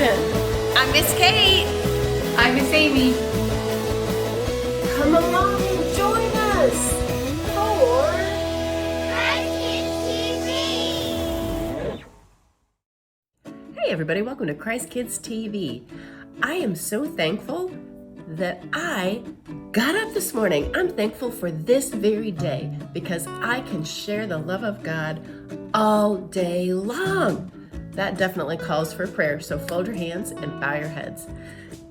Kristen. I'm Miss Kate. I'm Miss Amy. Come along and join us for Hey everybody, welcome to Christ Kids TV. I am so thankful that I got up this morning. I'm thankful for this very day because I can share the love of God all day long. That definitely calls for prayer, so fold your hands and bow your heads.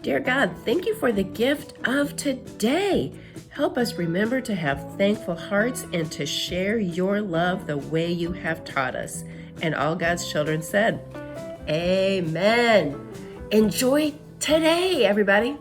Dear God, thank you for the gift of today. Help us remember to have thankful hearts and to share your love the way you have taught us. And all God's children said, Amen. Enjoy today, everybody.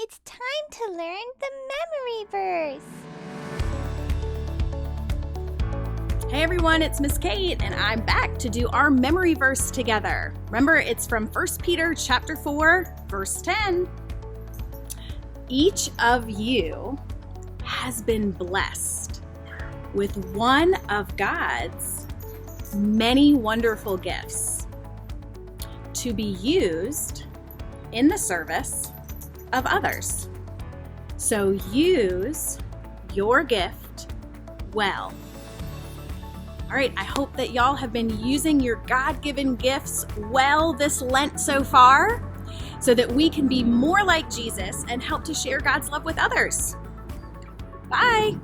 It's time to learn the memory verse. Hey everyone, it's Miss Kate, and I'm back to do our memory verse together. Remember, it's from 1 Peter chapter 4, verse 10. Each of you has been blessed with one of God's many wonderful gifts to be used in the service of others. So use your gift well. All right, I hope that y'all have been using your God-given gifts well this Lent so far so that we can be more like Jesus and help to share God's love with others. Bye.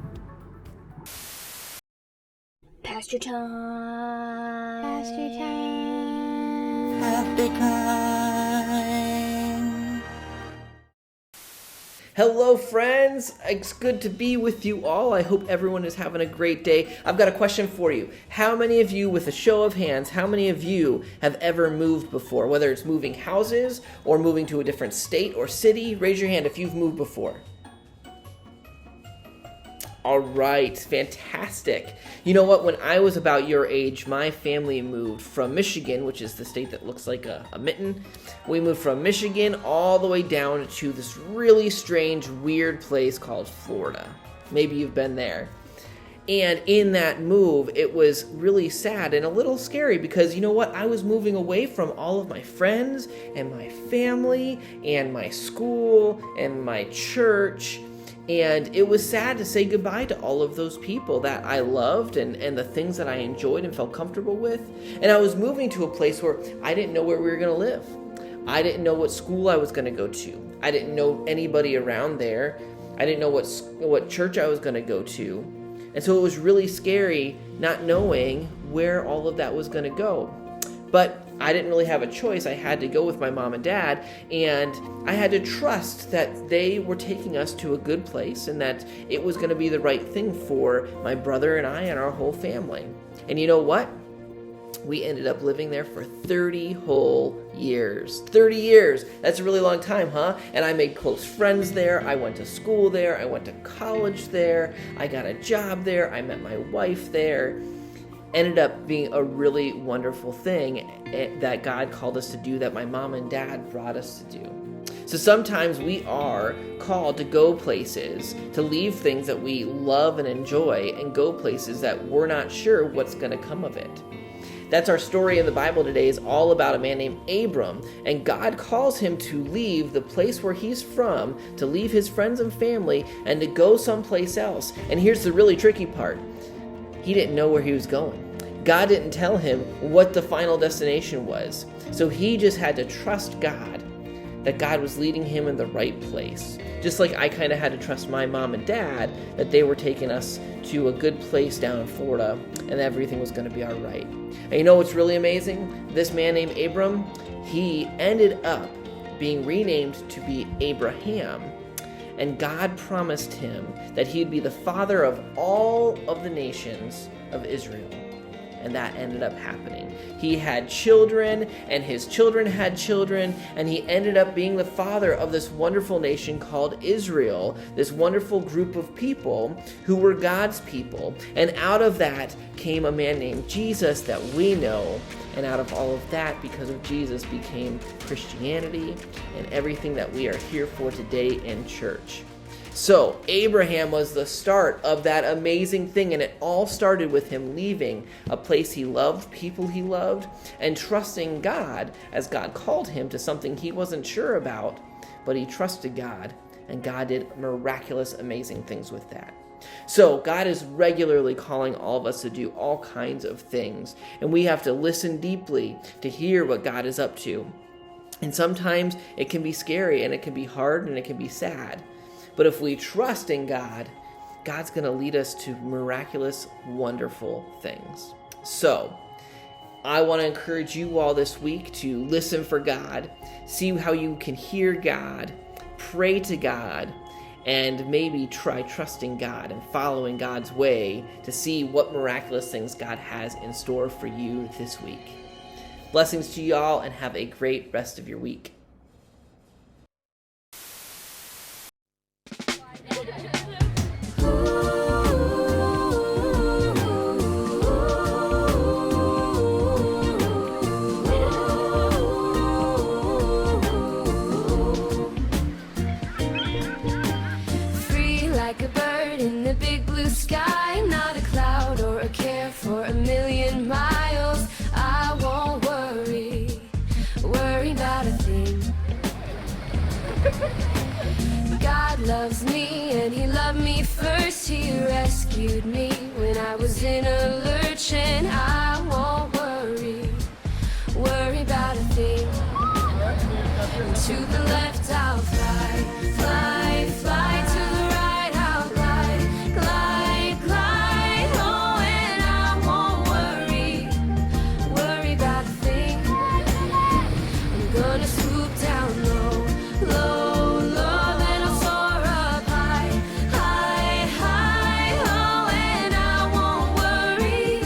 Pastor time. Pastor time. Happy time. Hello friends, it's good to be with you all. I hope everyone is having a great day. I've got a question for you. How many of you, with a show of hands, how many of you have ever moved before? Whether it's moving houses or moving to a different state or city, raise your hand if you've moved before. All right, fantastic. You know what? When I was about your age, my family moved from Michigan, which is the state that looks like a mitten. We moved from Michigan all the way down to this really strange, weird place called Florida. Maybe you've been there. And in that move, it was really sad and a little scary because, you know what? I was moving away from all of my friends and my family and my school and my church. And it was sad to say goodbye to all of those people that I loved and the things that I enjoyed and felt comfortable with. And I was moving to a place where I didn't know where we were going to live. I didn't know what school I was going to go to. I didn't know anybody around there. I didn't know what church I was going to go to. And so it was really scary not knowing where all of that was going to go. But I didn't really have a choice. I had to go with my mom and dad, and I had to trust that they were taking us to a good place and that it was going to be the right thing for my brother and I and our whole family. And you know what? We ended up living there for 30 whole years. 30 years. That's a really long time, huh? And I made close friends there. I went to school there. I went to college there. I got a job there. I met my wife there. Ended up being a really wonderful thing that God called us to do, that my mom and dad brought us to do. So sometimes we are called to go places, to leave things that we love and enjoy, and go places that we're not sure what's going to come of it. That's our story in the Bible today, is all about a man named Abram, and God calls him to leave the place where he's from, to leave his friends and family, and to go someplace else. And here's the really tricky part. He didn't know where he was going. God didn't tell him what the final destination was. So he just had to trust God, that God was leading him in the right place. Just like I kind of had to trust my mom and dad that they were taking us to a good place down in Florida and everything was going to be all right. And you know what's really amazing? This man named Abram, he ended up being renamed to be Abraham. And God promised him that he'd be the father of all of the nations of Israel. And that ended up happening. He had children, and his children had children, and he ended up being the father of this wonderful nation called Israel, this wonderful group of people who were God's people. And out of that came a man named Jesus that we know. And out of all of that, because of Jesus, became Christianity and everything that we are here for today in church. So Abraham was the start of that amazing thing, and it all started with him leaving a place he loved, people he loved, and trusting God as God called him to something he wasn't sure about, but he trusted God, and God did miraculous, amazing things with that. So God is regularly calling all of us to do all kinds of things, and we have to listen deeply to hear what God is up to. And sometimes it can be scary, and it can be hard, and it can be sad. But if we trust in God, God's going to lead us to miraculous, wonderful things. So I want to encourage you all this week to listen for God, see how you can hear God, pray to God, and maybe try trusting God and following God's way to see what miraculous things God has in store for you this week. Blessings to you all, and have a great rest of your week. Like a bird in the big blue sky, not a cloud or a care for a million miles. I won't worry about a thing. God loves me and he loved me first. He rescued me when I was in a lurch, and I won't worry about a thing. To the left I'll fly, fly, fly. To the right I'll glide, glide, glide. Oh, and I won't worry about a thing. I'm gonna swoop down low, low, low. Then I'll soar up high, high, high. Oh, and I won't worry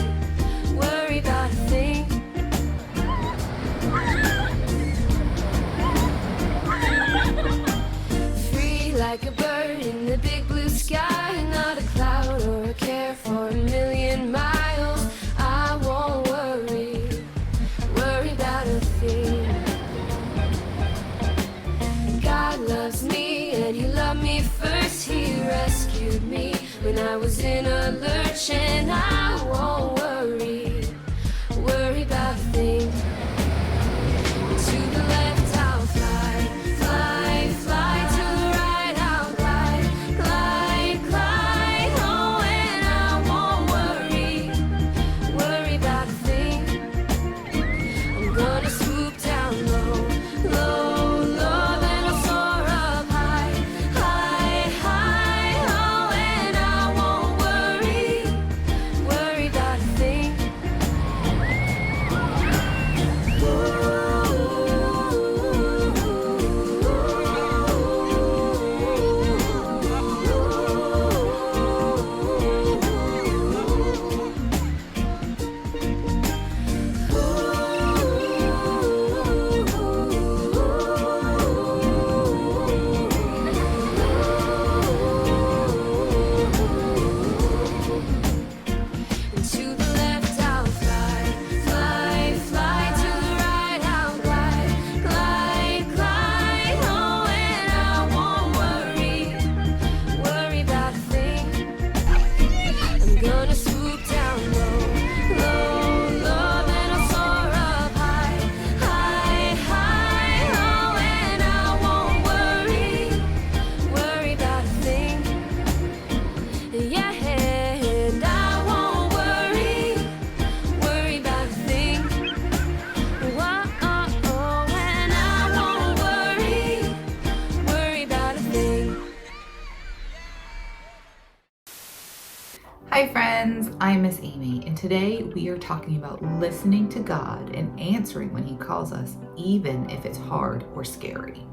friends, I'm Miss Amy, and today we are talking about listening to God and answering when He calls us, even if it's hard or scary.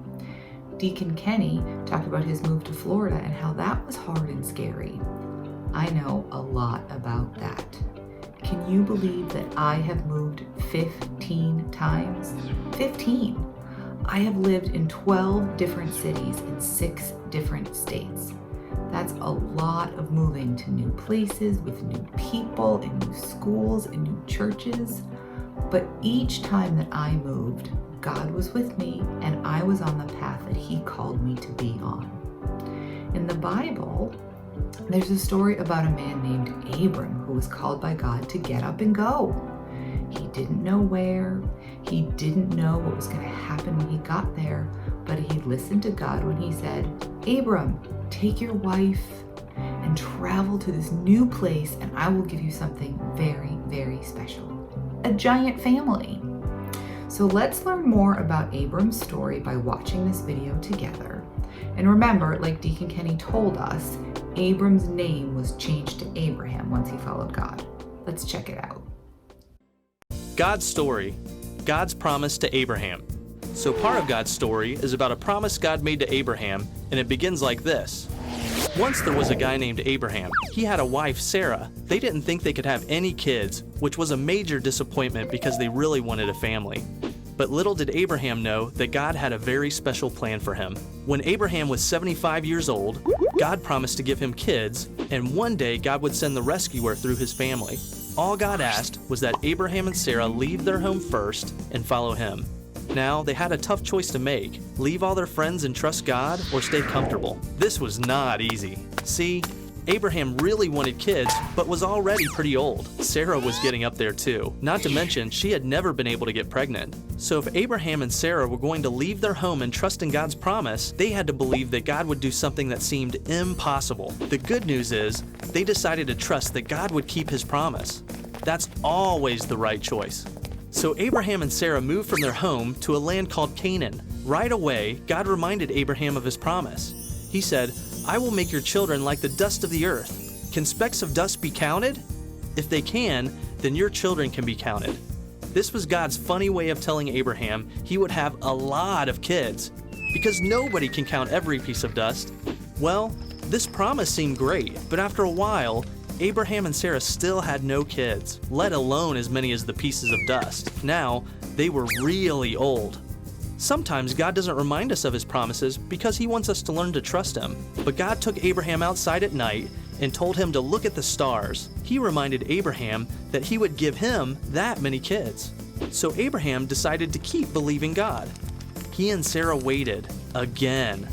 Deacon Kenny talked about his move to Florida and how that was hard and scary. I know a lot about that. Can you believe that I have moved 15 times? 15! I have lived in 12 different cities in 6 different states. That's a lot of moving to new places with new people and new schools and new churches. But each time that I moved, God was with me and I was on the path that He called me to be on. In the Bible, there's a story about a man named Abram who was called by God to get up and go. He didn't know where, he didn't know what was going to happen when he got there, but he listened to God when He said, Abram, take your wife and travel to this new place and I will give you something very, very special. A giant family. So let's learn more about Abram's story by watching this video together. And remember, like Deacon Kenny told us, Abram's name was changed to Abraham once he followed God. Let's check it out. God's story, God's promise to Abraham. So part of God's story is about a promise God made to Abraham, and it begins like this. Once there was a guy named Abraham. He had a wife, Sarah. They didn't think they could have any kids, which was a major disappointment because they really wanted a family. But little did Abraham know that God had a very special plan for him. When Abraham was 75 years old, God promised to give him kids, and one day God would send the rescuer through his family. All God asked was that Abraham and Sarah leave their home first and follow Him. Now, they had a tough choice to make: leave all their friends and trust God, or stay comfortable. This was not easy. See, Abraham really wanted kids, but was already pretty old. Sarah was getting up there too. Not to mention, she had never been able to get pregnant. So if Abraham and Sarah were going to leave their home and trust in God's promise, they had to believe that God would do something that seemed impossible. The good news is, they decided to trust that God would keep His promise. That's always the right choice. So Abraham and Sarah moved from their home to a land called Canaan. Right away, God reminded Abraham of His promise. He said, I will make your children like the dust of the earth. Can specks of dust be counted? If they can, then your children can be counted. This was God's funny way of telling Abraham He would have a lot of kids, because nobody can count every piece of dust. Well, this promise seemed great, but after a while, Abraham and Sarah still had no kids, let alone as many as the pieces of dust. Now, they were really old. Sometimes God doesn't remind us of His promises because He wants us to learn to trust Him. But God took Abraham outside at night and told him to look at the stars. He reminded Abraham that He would give him that many kids. So Abraham decided to keep believing God. He and Sarah waited again.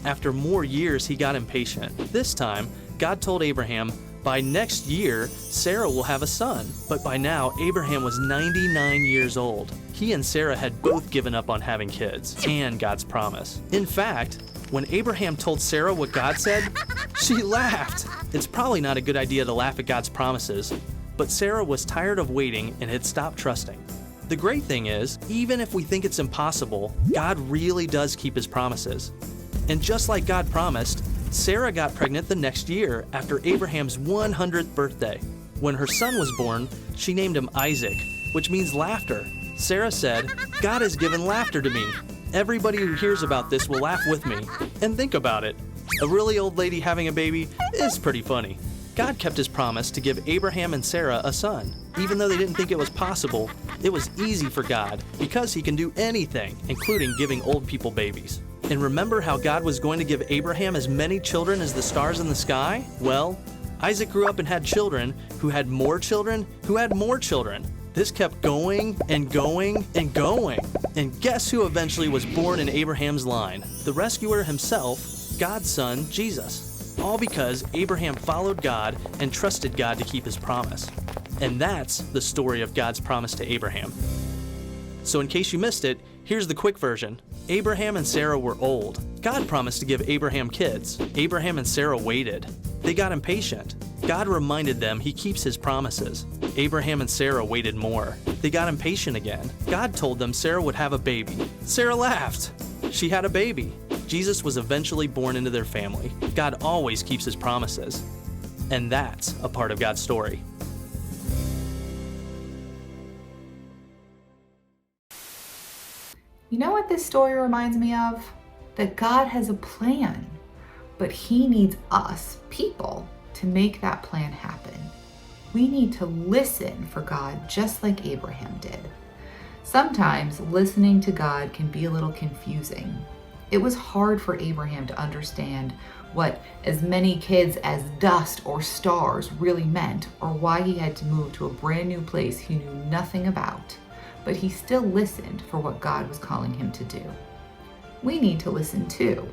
After more years, he got impatient. This time, God told Abraham, by next year, Sarah will have a son. But by now, Abraham was 99 years old. He and Sarah had both given up on having kids and God's promise. In fact, when Abraham told Sarah what God said, she laughed. It's probably not a good idea to laugh at God's promises, but Sarah was tired of waiting and had stopped trusting. The great thing is, even if we think it's impossible, God really does keep His promises. And just like God promised, Sarah got pregnant the next year after Abraham's 100th birthday. When her son was born, she named him Isaac, which means laughter. Sarah said, God has given laughter to me. Everybody who hears about this will laugh with me. And think about it. A really old lady having a baby is pretty funny. God kept His promise to give Abraham and Sarah a son. Even though they didn't think it was possible, it was easy for God because He can do anything, including giving old people babies. And remember how God was going to give Abraham as many children as the stars in the sky? Well, Isaac grew up and had children who had more children who had more children. This kept going and going and going. And guess who eventually was born in Abraham's line? The rescuer himself, God's son, Jesus. All because Abraham followed God and trusted God to keep His promise. And that's the story of God's promise to Abraham. So in case you missed it, here's the quick version. Abraham and Sarah were old. God promised to give Abraham kids. Abraham and Sarah waited. They got impatient. God reminded them He keeps His promises. Abraham and Sarah waited more. They got impatient again. God told them Sarah would have a baby. Sarah laughed. She had a baby. Jesus was eventually born into their family. God always keeps His promises. And that's a part of God's story. You know what this story reminds me of? That God has a plan, but He needs us, people, to make that plan happen. We need to listen for God just like Abraham did. Sometimes listening to God can be a little confusing. It was hard for Abraham to understand what as many kids as dust or stars really meant, or why he had to move to a brand new place he knew nothing about. But he still listened for what God was calling him to do. We need to listen too.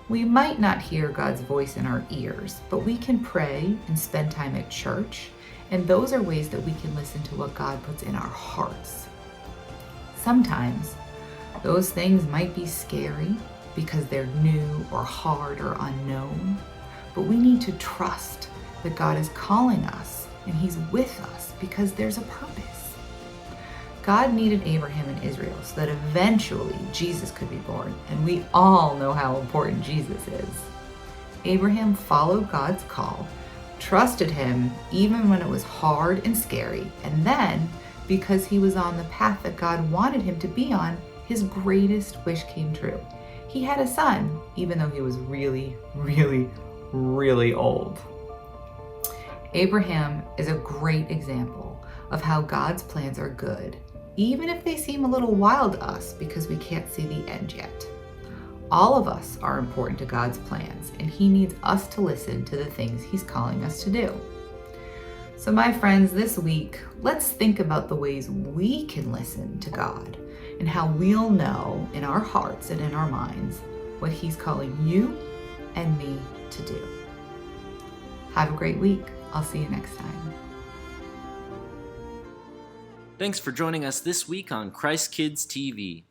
We might not hear God's voice in our ears, but we can pray and spend time at church, and those are ways that we can listen to what God puts in our hearts. Sometimes those things might be scary because they're new or hard or unknown, but we need to trust that God is calling us and He's with us because there's a purpose. God needed Abraham and Israel so that eventually Jesus could be born, and we all know how important Jesus is. Abraham followed God's call, trusted Him even when it was hard and scary, and then, because he was on the path that God wanted him to be on, his greatest wish came true. He had a son, even though he was really, really, really old. Abraham is a great example of how God's plans are good, even if they seem a little wild to us because we can't see the end yet. All of us are important to God's plans, and He needs us to listen to the things He's calling us to do. So my friends, this week, let's think about the ways we can listen to God and how we'll know in our hearts and in our minds what He's calling you and me to do. Have a great week. I'll see you next time. Thanks for joining us this week on Christ Kids TV.